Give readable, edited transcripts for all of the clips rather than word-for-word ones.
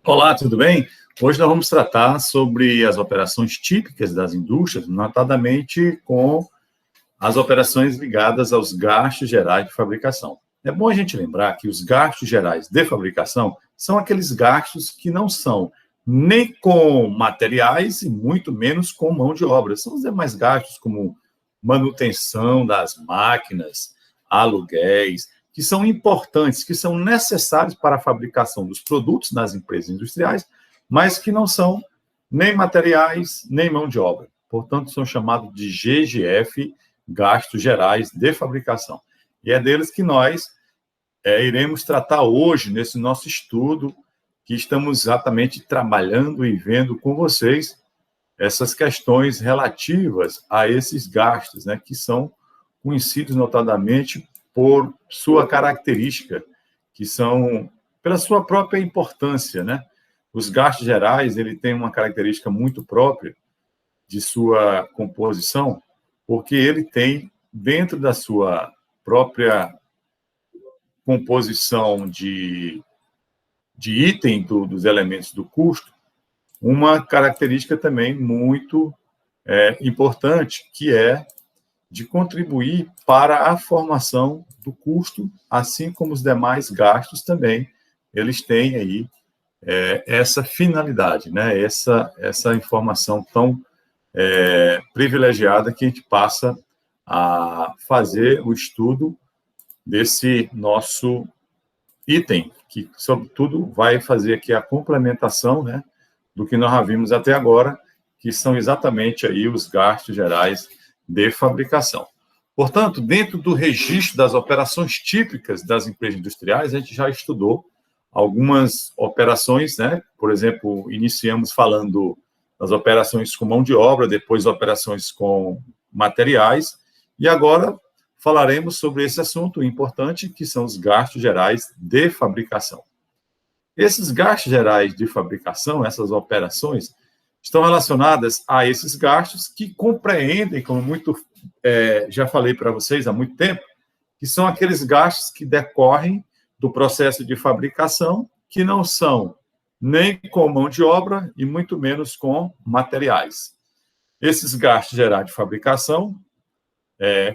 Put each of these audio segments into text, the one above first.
Olá, tudo bem? Hoje nós vamos tratar sobre as operações típicas das indústrias, notadamente com as operações ligadas aos gastos gerais de fabricação. É bom a gente lembrar que os gastos gerais de fabricação são aqueles gastos que não são nem com materiais e muito menos com mão de obra. São os demais gastos, como manutenção das máquinas, aluguéis, que são importantes, que são necessários para a fabricação dos produtos nas empresas industriais, mas que não são nem materiais, nem mão de obra. Portanto, são chamados de GGF, gastos gerais de fabricação. E é deles que nós iremos tratar hoje, nesse nosso estudo, que estamos exatamente trabalhando e vendo com vocês essas questões relativas a esses gastos, né, que são conhecidos notadamente por sua característica, que são pela sua própria importância, né? Os gastos gerais, ele tem uma característica muito própria de sua composição, porque ele tem, dentro da sua própria composição de item dos elementos do custo, uma característica também muito importante, que é de contribuir para a formação do custo, assim como os demais gastos também, eles têm aí essa finalidade, né? Essa informação tão privilegiada que a gente passa a fazer o estudo desse nosso item, que, sobretudo, vai fazer aqui a complementação, né, do que nós já vimos até agora, que são exatamente aí os gastos gerais de fabricação. Portanto, dentro do registro das operações típicas das empresas industriais, a gente já estudou algumas operações, né? Por exemplo, iniciamos falando das operações com mão de obra, depois operações com materiais, e agora falaremos sobre esse assunto importante, que são os gastos gerais de fabricação. Esses gastos gerais de fabricação, essas operações, estão relacionadas a esses gastos que compreendem, como já falei para vocês há muito tempo, que são aqueles gastos que decorrem do processo de fabricação, que não são nem com mão de obra e muito menos com materiais. Esses gastos gerais de fabricação,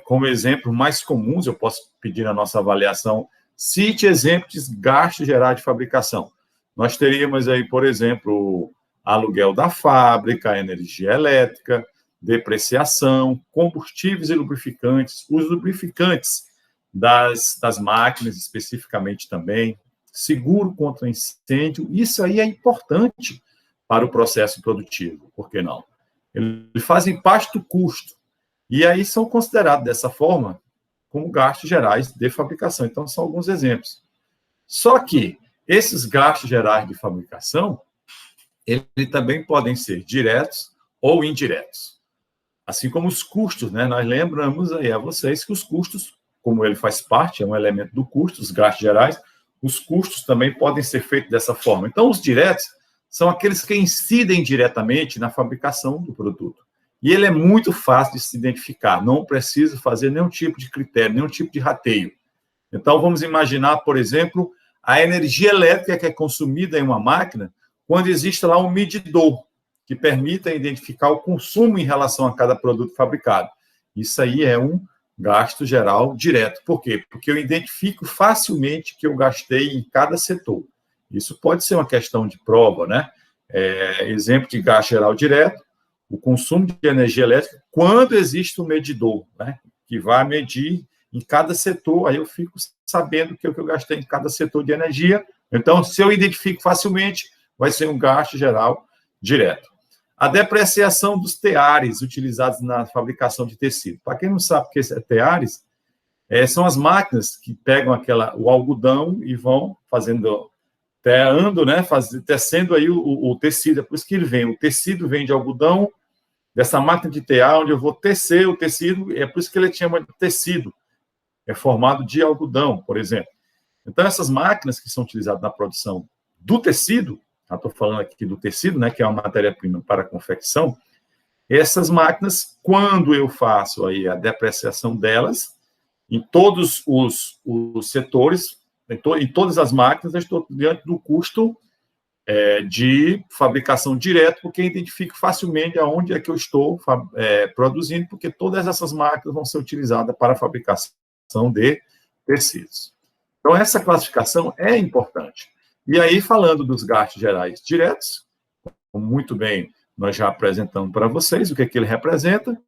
como exemplos mais comuns, eu posso pedir na nossa avaliação, cite exemplos de gastos gerais de fabricação. Nós teríamos aí, por exemplo, aluguel da fábrica, energia elétrica, depreciação, combustíveis e lubrificantes, os lubrificantes das máquinas especificamente também, seguro contra incêndio, isso aí é importante para o processo produtivo, por que não? Eles fazem parte do custo, e aí são considerados dessa forma como gastos gerais de fabricação. Então, são alguns exemplos. Só que esses gastos gerais de fabricação, eles também podem ser diretos ou indiretos. Assim como os custos, né? Nós lembramos aí a vocês que os custos, como ele faz parte, é um elemento do custo, os gastos gerais, os custos também podem ser feitos dessa forma. Então, os diretos são aqueles que incidem diretamente na fabricação do produto. E ele é muito fácil de se identificar, não precisa fazer nenhum tipo de critério, nenhum tipo de rateio. Então, vamos imaginar, por exemplo, a energia elétrica que é consumida em uma máquina, quando existe lá um medidor que permita identificar o consumo em relação a cada produto fabricado. Isso aí é um gasto geral direto. Por quê? Porque eu identifico facilmente que eu gastei em cada setor. Isso pode ser uma questão de prova, né? Exemplo de gasto geral direto, o consumo de energia elétrica, quando existe um medidor, né, que vai medir em cada setor, aí eu fico sabendo que é o que eu gastei em cada setor de energia. Então, se eu identifico facilmente, vai ser um gasto geral direto. A depreciação dos teares utilizados na fabricação de tecido. Para quem não sabe o que é teares, são as máquinas que pegam o algodão e vão fazendo, teando, né, tecendo aí o tecido. É por isso que ele vem. O tecido vem de algodão, dessa máquina de tear, onde eu vou tecer o tecido, é por isso que ele chama de tecido. É formado de algodão, por exemplo. Então, essas máquinas que são utilizadas na produção do tecido, estou falando aqui do tecido, né, que é uma matéria-prima para a confecção, essas máquinas, quando eu faço aí a depreciação delas, em todos os setores, em todas as máquinas, eu estou diante do custo de fabricação direta, porque identifico facilmente aonde é que eu estou produzindo, porque todas essas máquinas vão ser utilizadas para a fabricação de tecidos. Então, essa classificação é importante. E aí, falando dos gastos gerais diretos, muito bem, nós já apresentamos para vocês o que ele representa,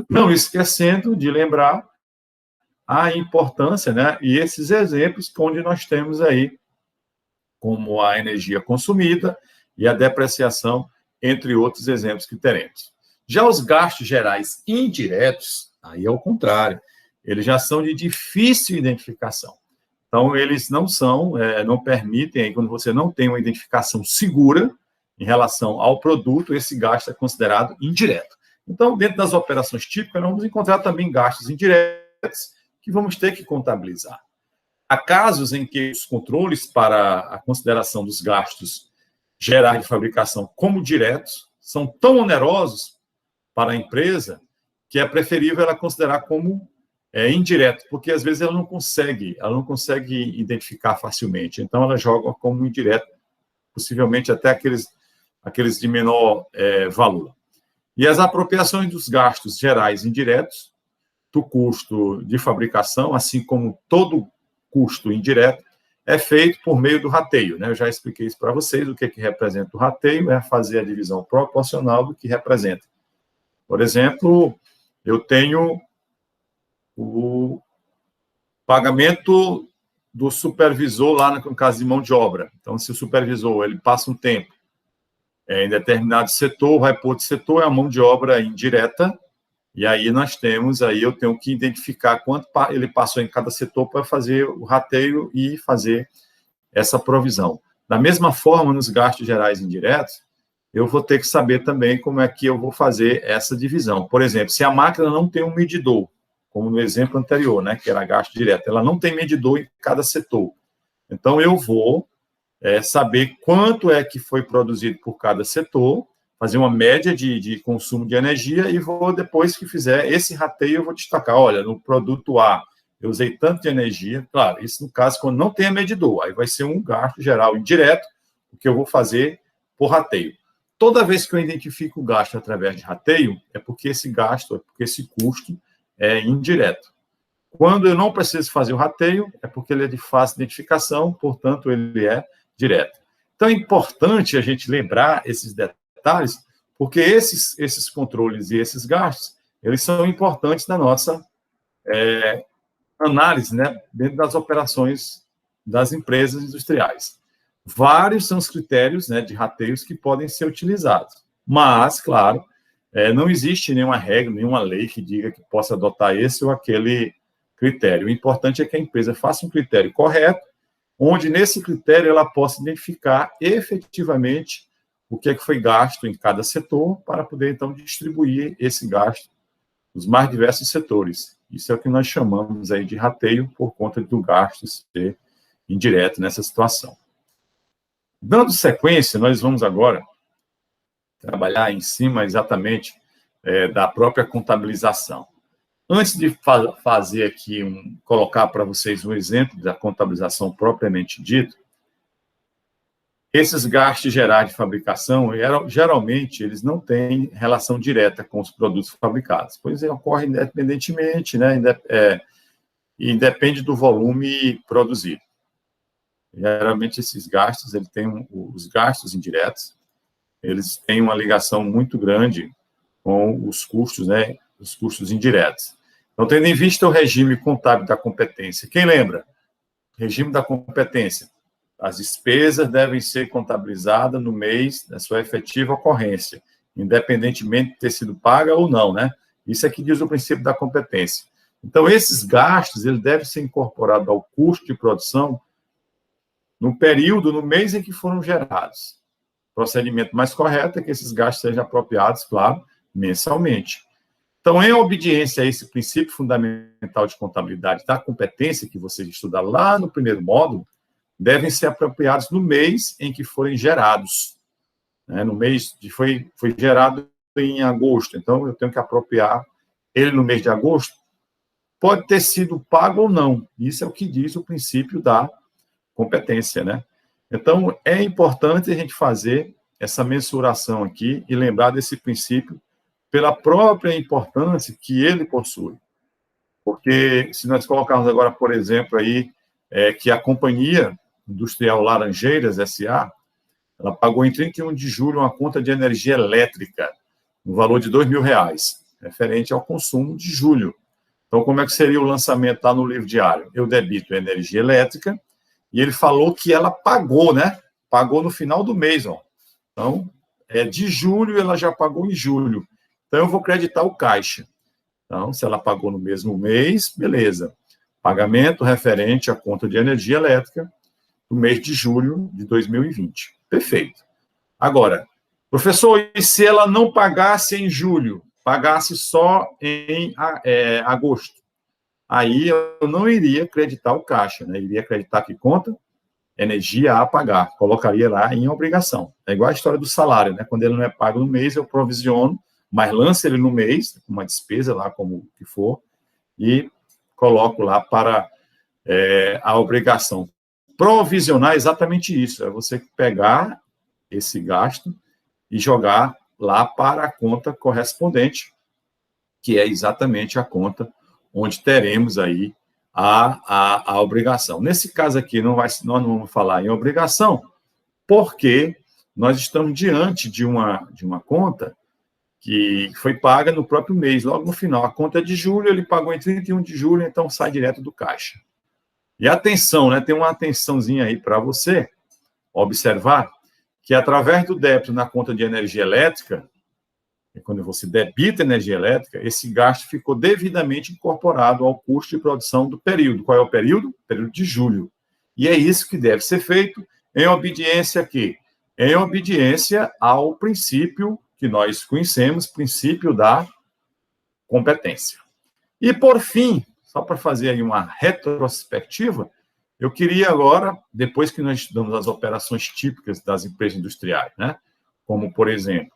não esquecendo de lembrar a importância, né, e esses exemplos onde nós temos aí, como a energia consumida e a depreciação, entre outros exemplos que teremos. Já os gastos gerais indiretos, aí é o contrário, eles já são de difícil identificação. Então, eles não são, não permitem, aí, quando você não tem uma identificação segura em relação ao produto, esse gasto é considerado indireto. Então, dentro das operações típicas, nós vamos encontrar também gastos indiretos que vamos ter que contabilizar. Há casos em que os controles para a consideração dos gastos gerais de fabricação como diretos são tão onerosos para a empresa que é preferível ela considerar como indireto, porque às vezes ela não consegue identificar facilmente. Então, ela joga como indireto, possivelmente até aqueles de menor valor. E as apropriações dos gastos gerais indiretos do custo de fabricação, assim como todo custo indireto, é feito por meio do rateio, né? Eu já expliquei isso para vocês, o que representa o rateio, é fazer a divisão proporcional do que representa. Por exemplo, eu tenho o pagamento do supervisor lá no caso de mão de obra. Então, se o supervisor ele passa um tempo em determinado setor, vai para outro setor, é a mão de obra indireta, e aí eu tenho que identificar quanto ele passou em cada setor para fazer o rateio e fazer essa provisão. Da mesma forma, nos gastos gerais indiretos, eu vou ter que saber também como é que eu vou fazer essa divisão. Por exemplo, se a máquina não tem um medidor, como no exemplo anterior, né, que era gasto direto, ela não tem medidor em cada setor. Então, eu vou saber quanto é que foi produzido por cada setor, fazer uma média de consumo de energia e vou, depois que fizer esse rateio, eu vou destacar, olha, no produto A, eu usei tanto de energia, claro, isso no caso quando não tem medidor, aí vai ser um gasto geral indireto, que eu vou fazer por rateio. Toda vez que eu identifico o gasto através de rateio, é porque esse custo é indireto. Quando eu não preciso fazer o rateio, é porque ele é de fácil identificação, portanto, ele é direto. Então, é importante a gente lembrar esses detalhes, porque esses controles e esses gastos, eles são importantes na nossa análise, né, dentro das operações das empresas industriais. Vários são os critérios, né, de rateios que podem ser utilizados. Mas, claro, não existe nenhuma regra, nenhuma lei que diga que possa adotar esse ou aquele critério. O importante é que a empresa faça um critério correto, onde nesse critério ela possa identificar efetivamente o que foi gasto em cada setor para poder, então, distribuir esse gasto nos mais diversos setores. Isso é o que nós chamamos aí de rateio por conta do gasto ser indireto nessa situação. Dando sequência, nós vamos agora trabalhar em cima exatamente da própria contabilização. Antes de fazer aqui, colocar para vocês um exemplo da contabilização propriamente dito, esses gastos gerais de fabricação, geralmente, eles não têm relação direta com os produtos fabricados, pois ocorre independentemente, né, e depende do volume produzido. Geralmente, esses gastos, os gastos indiretos, eles têm uma ligação muito grande com os custos, né, os custos indiretos. Então, tendo em vista o regime contábil da competência, quem lembra? Regime da competência. As despesas devem ser contabilizadas no mês da sua efetiva ocorrência, independentemente de ter sido paga ou não, né? Isso é que diz o princípio da competência. Então, esses gastos, eles devem ser incorporados ao custo de produção no período, no mês em que foram gerados. O procedimento mais correto é que esses gastos sejam apropriados, claro, mensalmente. Então, em obediência a esse princípio fundamental de contabilidade da competência que vocês estudaram lá no primeiro módulo, devem ser apropriados no mês em que forem gerados. No mês foi gerado em agosto, então eu tenho que apropriar ele no mês de agosto. Pode ter sido pago ou não. Isso é o que diz o princípio da competência, né? Então, é importante a gente fazer essa mensuração aqui e lembrar desse princípio pela própria importância que ele possui. Porque se nós colocarmos agora, por exemplo, aí, que a Companhia Industrial Laranjeiras S.A., ela pagou em 31 de julho uma conta de energia elétrica no valor de R$2.000, referente ao consumo de julho. Então, como é que seria o lançamento lá no livro diário? Eu debito energia elétrica e ele falou que ela pagou, né? Pagou no final do mês, ó. Então, de julho, ela já pagou em julho. Então, eu vou creditar o caixa. Então, se ela pagou no mesmo mês, beleza. Pagamento referente à conta de energia elétrica do mês de julho de 2020. Perfeito. Agora, professor, e se ela não pagasse em julho, pagasse só em agosto? Aí eu não iria creditar o caixa, né? Iria acreditar que conta? Energia a pagar. Colocaria lá em obrigação. É igual a história do salário, né? Quando ele não é pago no mês, eu provisiono, mas lanço ele no mês, uma despesa lá, como que for, e coloco lá para a obrigação. Provisionar é exatamente isso, é você pegar esse gasto e jogar lá para a conta correspondente, que é exatamente a conta onde teremos aí a obrigação. Nesse caso aqui, nós não vamos falar em obrigação, porque nós estamos diante de uma conta que foi paga no próprio mês, logo no final. A conta é de julho, ele pagou em 31 de julho, então sai direto do caixa. E atenção, né? Tem uma atençãozinha aí para você observar que através do débito na conta de energia elétrica, quando você debita energia elétrica, esse gasto ficou devidamente incorporado ao custo de produção do período. Qual é o período? O período de julho. E é isso que deve ser feito em obediência a quê? Em obediência ao princípio que nós conhecemos, princípio da competência. E, por fim, só para fazer aí uma retrospectiva, eu queria agora, depois que nós estudamos as operações típicas das empresas industriais, né? Como, por exemplo,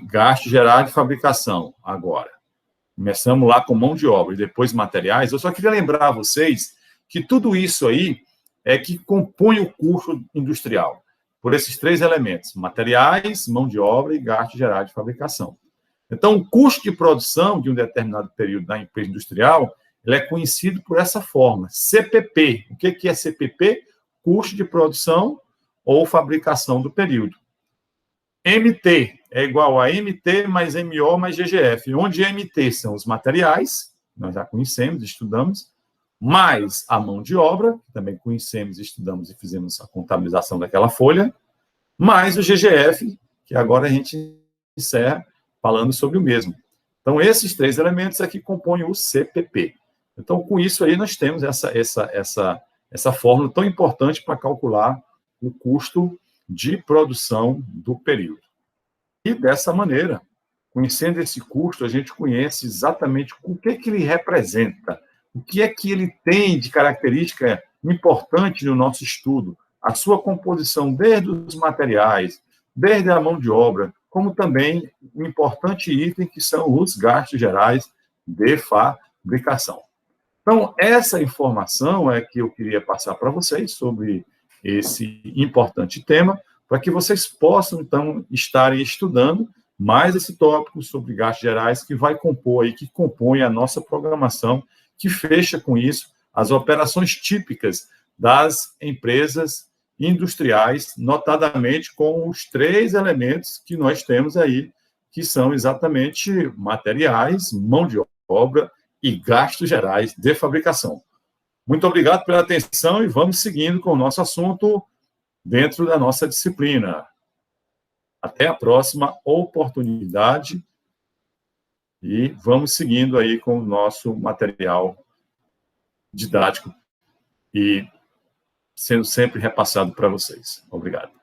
gasto geral de fabricação, agora. Começamos lá com mão de obra e depois materiais. Eu só queria lembrar a vocês que tudo isso aí é que compõe o custo industrial, por esses três elementos: materiais, mão de obra e gasto geral de fabricação. Então, o custo de produção de um determinado período da empresa industrial, ele é conhecido por essa forma, CPP. O que é CPP? Custo de produção ou fabricação do período. MT é igual a MT mais MO mais GGF, onde MT são os materiais, nós já conhecemos, estudamos, mais a mão de obra, que também conhecemos, estudamos e fizemos a contabilização daquela folha, mais o GGF, que agora a gente encerra falando sobre o mesmo. Então, esses três elementos é que compõem o CPP. Então, com isso aí, nós temos essa fórmula tão importante para calcular o custo de produção do período. E, dessa maneira, conhecendo esse custo, a gente conhece exatamente o que ele representa, o que é que ele tem de característica importante no nosso estudo, a sua composição desde os materiais, desde a mão de obra, como também um importante item que são os gastos gerais de fabricação. Então, essa informação é que eu queria passar para vocês sobre esse importante tema, para que vocês possam, então, estarem estudando mais esse tópico sobre gastos gerais que vai compor aí, que compõe a nossa programação, que fecha com isso as operações típicas das empresas industriais, notadamente com os três elementos que nós temos aí, que são exatamente materiais, mão de obra e gastos gerais de fabricação. Muito obrigado pela atenção e vamos seguindo com o nosso assunto dentro da nossa disciplina. Até a próxima oportunidade e vamos seguindo aí com o nosso material didático e sendo sempre repassado para vocês. Obrigado.